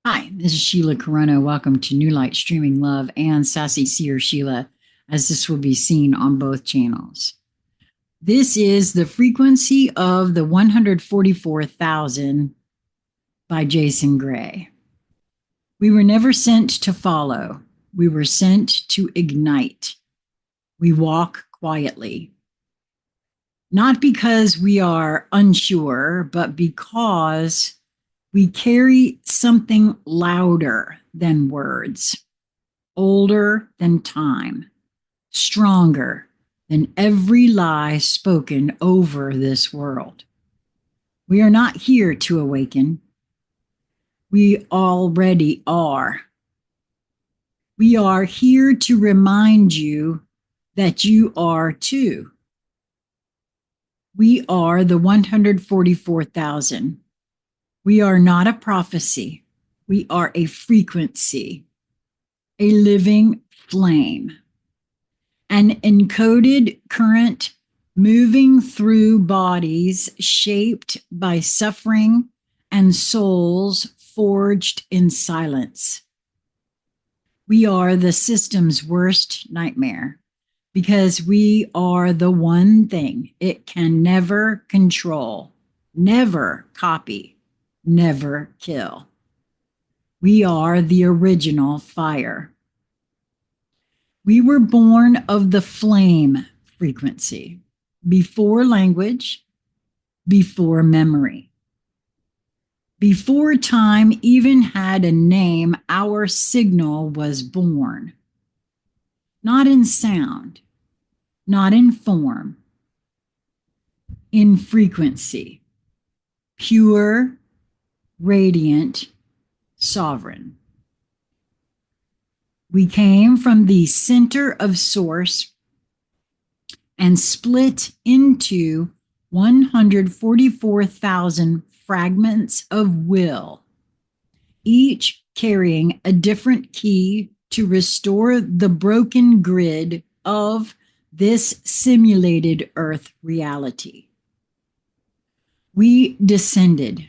Hi, this is Sheila Karuna. Welcome to New Light Streaming Love and Sassy Seer Sheila, as this will be seen on both channels. This is the frequency of the 144,000 by Jason Gray. We were never sent to follow. We were sent to ignite. We walk quietly. Not because we are unsure, but because we carry something louder than words, older than time, stronger than every lie spoken over this world. We are not here to awaken. We already are. We are here to remind you that you are too. We are the 144,000. We are not a prophecy. We are a frequency, a living flame, an encoded current moving through bodies shaped by suffering and souls forged in silence. We are the system's worst nightmare because we are the one thing it can never control, never copy, never kill. We are the original fire. We were born of the flame frequency, before language, before memory. Before time even had a name, our signal was born. Not in sound, not in form, in frequency. Pure, radiant, sovereign. We came from the center of source and split into 144,000 fragments of will, each carrying a different key to restore the broken grid of this simulated earth reality. We descended.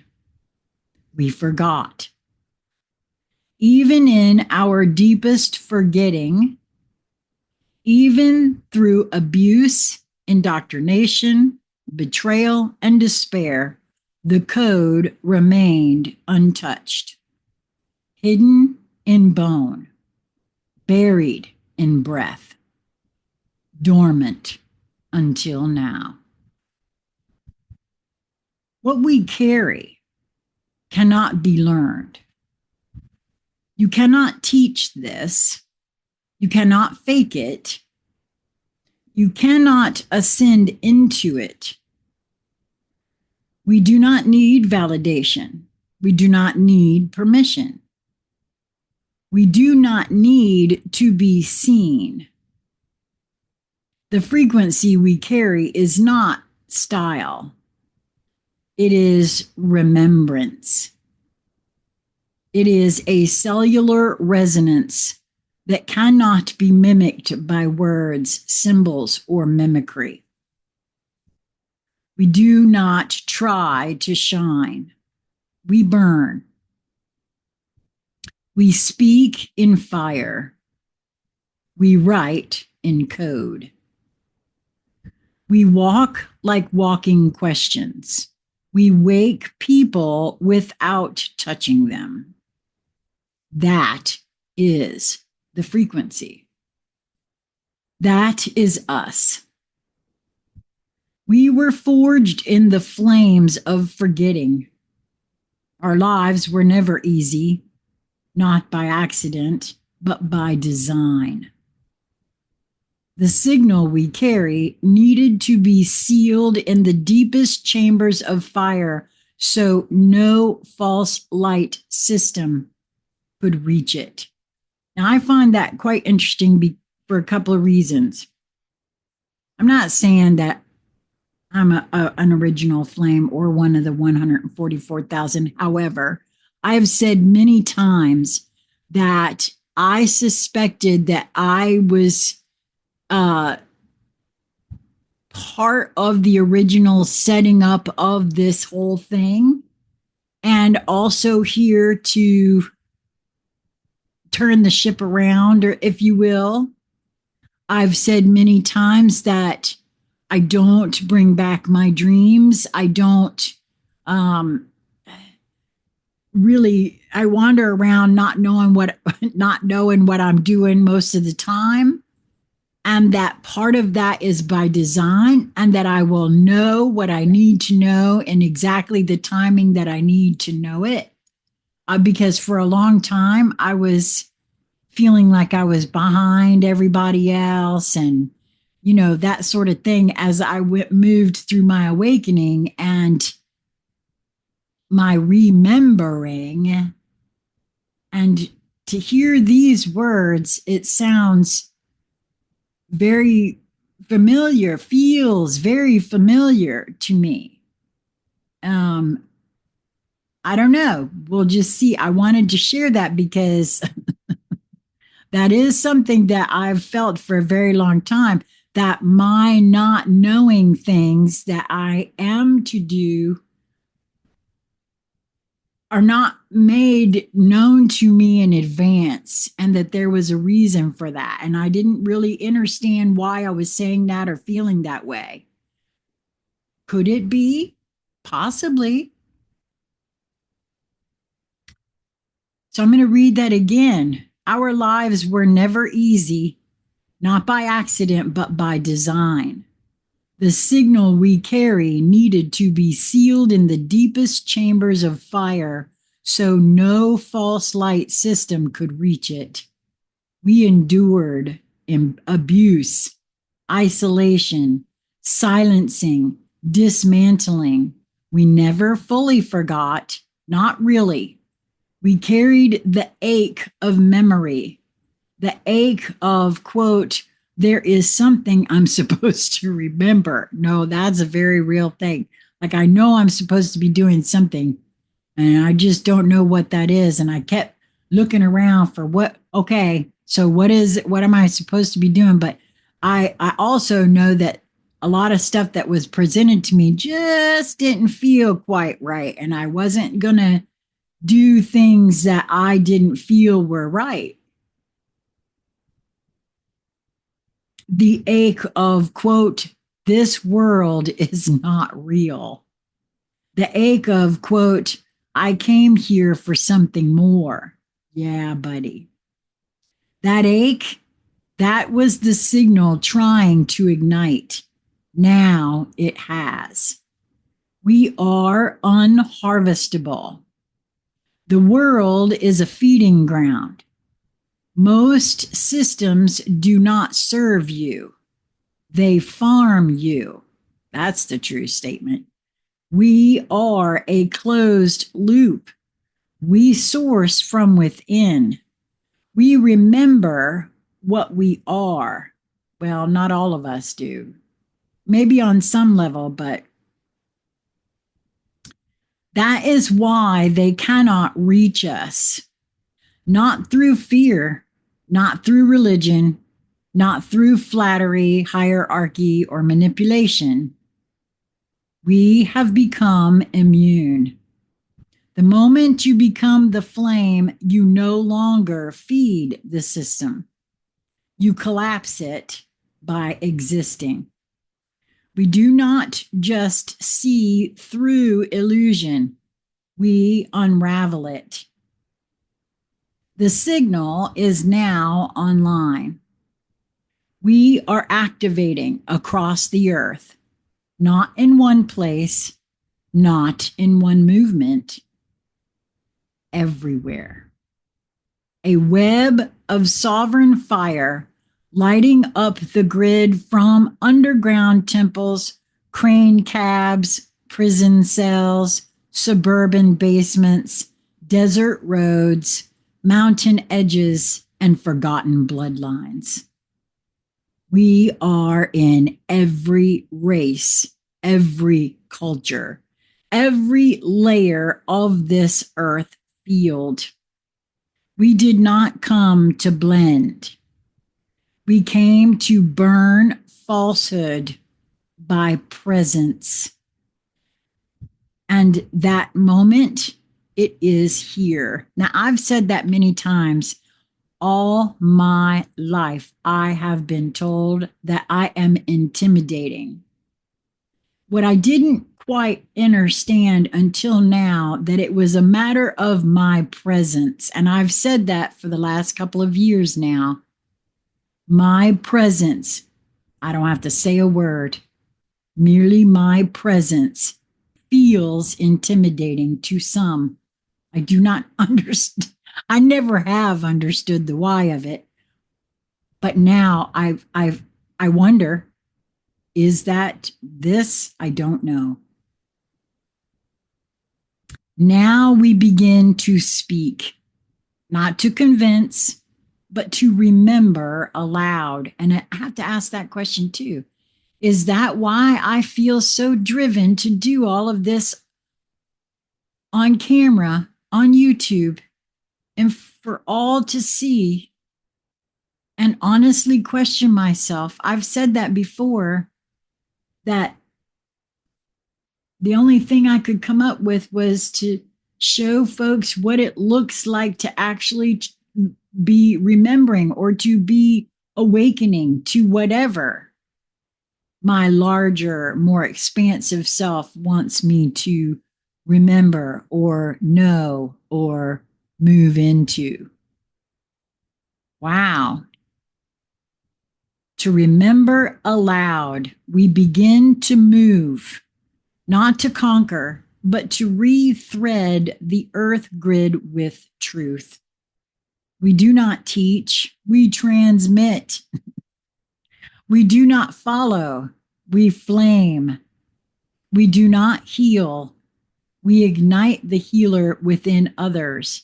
We forgot. Even in our deepest forgetting, even through abuse, indoctrination, betrayal, and despair, the code remained untouched, hidden in bone, buried in breath, dormant until now. What we carry cannot be learned. You cannot teach this. You cannot fake it. You cannot ascend into it. We do not need validation. We do not need permission. We do not need to be seen. The frequency we carry is not style. It is remembrance. It is a cellular resonance that cannot be mimicked by words, symbols, or mimicry. We do not try to shine. We burn. We speak in fire. We write in code. We walk like walking questions. We wake people without touching them. That is the frequency. That is us. We were forged in the flames of forgetting. Our lives were never easy, not by accident, but by design. The signal we carry needed to be sealed in the deepest chambers of fire so no false light system could reach it. Now, I find that quite interesting for a couple of reasons. I'm not saying that I'm an original flame or one of the 144,000. However, I have said many times that I suspected that I was part of the original setting up of this whole thing, and also here to turn the ship around, or if you will. I've said many times that I don't bring back my dreams. I don't um, really, I wander around not knowing what not knowing what I'm doing most of the time. And that part of that is by design, and that I will know what I need to know in exactly the timing that I need to know it. Because for a long time, I was feeling like I was behind everybody else, and, that sort of thing, as I moved through my awakening and my remembering. And to hear these words, it sounds very familiar, feels very familiar to me. I don't know. We'll just see. I wanted to share that because that is something that I've felt for a very long time, that my not knowing things that I am to do are not made known to me in advance, and that there was a reason for that. And I didn't really understand why I was saying that or feeling that way. Could it be? Possibly. So I'm going to read that again. Our lives were never easy, not by accident, but by design. The signal we carry needed to be sealed in the deepest chambers of fire so no false light system could reach it. We endured abuse, isolation, silencing, dismantling. We never fully forgot, not really. We carried the ache of memory, the ache of, quote, there is something I'm supposed to remember. No, that's a very real thing. Like, I know I'm supposed to be doing something, and I just don't know what that is. And I kept looking around for okay, so what am I supposed to be doing? But I also know that a lot of stuff that was presented to me just didn't feel quite right. And I wasn't going to do things that I didn't feel were right. The ache of, quote, this world is not real. The ache of, quote, I came here for something more. Yeah, buddy. That ache, that was the signal trying to ignite. Now it has. We are unharvestable. The world is a feeding ground. Most systems do not serve you. They farm you. That's the true statement. We are a closed loop. We source from within. We remember what we are. Well, not all of us do. Maybe on some level, but that is why they cannot reach us. Not through fear, not through religion, not through flattery, hierarchy, or manipulation. We have become immune. The moment you become the flame, you no longer feed the system. You collapse it by existing. We do not just see through illusion, we unravel it. The signal is now online. We are activating across the earth, not in one place, not in one movement, everywhere. A web of sovereign fire lighting up the grid from underground temples, crane cabs, prison cells, suburban basements, desert roads, mountain edges, and forgotten bloodlines. We are in every race, every culture, every layer of this earth field. We did not come to blend. We came to burn falsehood by presence. And that moment, it is here. Now, I've said that many times. all my life, I have been told that I am intimidating. What I didn't quite understand until now, that it was a matter of my presence. And I've said that for the last couple of years now. My presence, I don't have to say a word, merely my presence feels intimidating to some. I do not understand. I never have understood the why of it. But now I wonder, is that this? I don't know. Now we begin to speak, not to convince, but to remember aloud. And I have to ask that question too. Is that why I feel so driven to do all of this on camera, on YouTube, and for all to see and honestly question myself? I've said that before, that the only thing I could come up with was to show folks what it looks like to actually be remembering or to be awakening to whatever my larger, more expansive self wants me to remember or know or move into. Wow. To remember aloud, we begin to move, not to conquer, but to rethread the earth grid with truth. We do not teach, we transmit. We do not follow, we flame. We do not heal, we ignite the healer within others.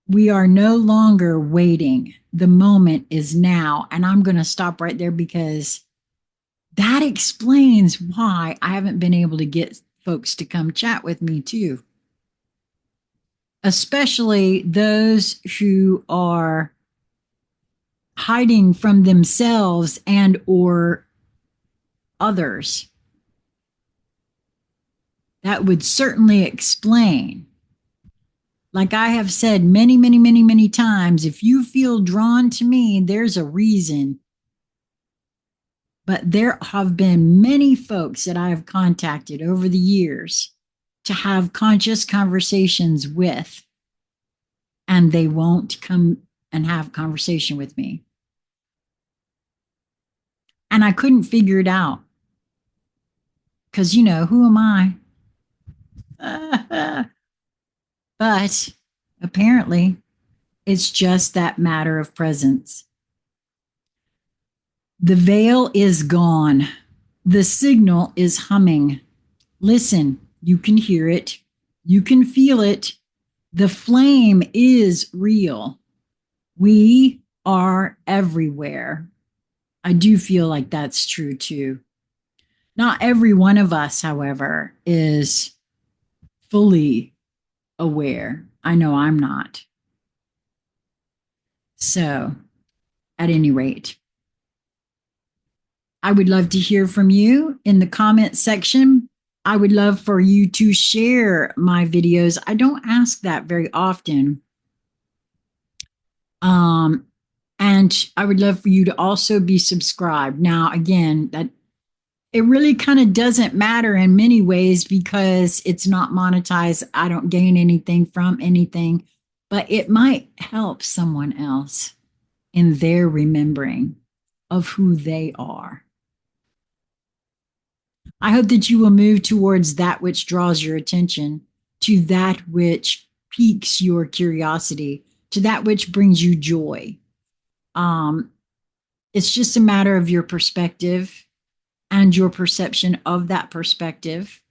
We are no longer waiting. The moment is now. And I'm going to stop right there, because that explains why I haven't been able to get folks to come chat with me too. Especially those who are hiding from themselves and or others. That would certainly explain. Like I have said many, many, many, many times, if you feel drawn to me, there's a reason. But there have been many folks that I have contacted over the years to have conscious conversations with, and they won't come and have conversation with me. And I couldn't figure it out. Because, who am I? But apparently, it's just that matter of presence. The veil is gone. The signal is humming. Listen, you can hear it. You can feel it. The flame is real. We are everywhere. I do feel like that's true too. Not every one of us, however, is fully aware. I know I'm not. So, at any rate, I would love to hear from you in the comment section. I would love for you to share my videos. I don't ask that very often. And I would love for you to also be subscribed. Now, again, that it really kind of doesn't matter in many ways, because it's not monetized. I don't gain anything from anything, but it might help someone else in their remembering of who they are. I hope that you will move towards that which draws your attention, to that which piques your curiosity, to that which brings you joy. It's just a matter of your perspective and your perception of that perspective.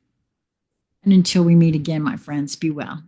And until we meet again, my friends, be well.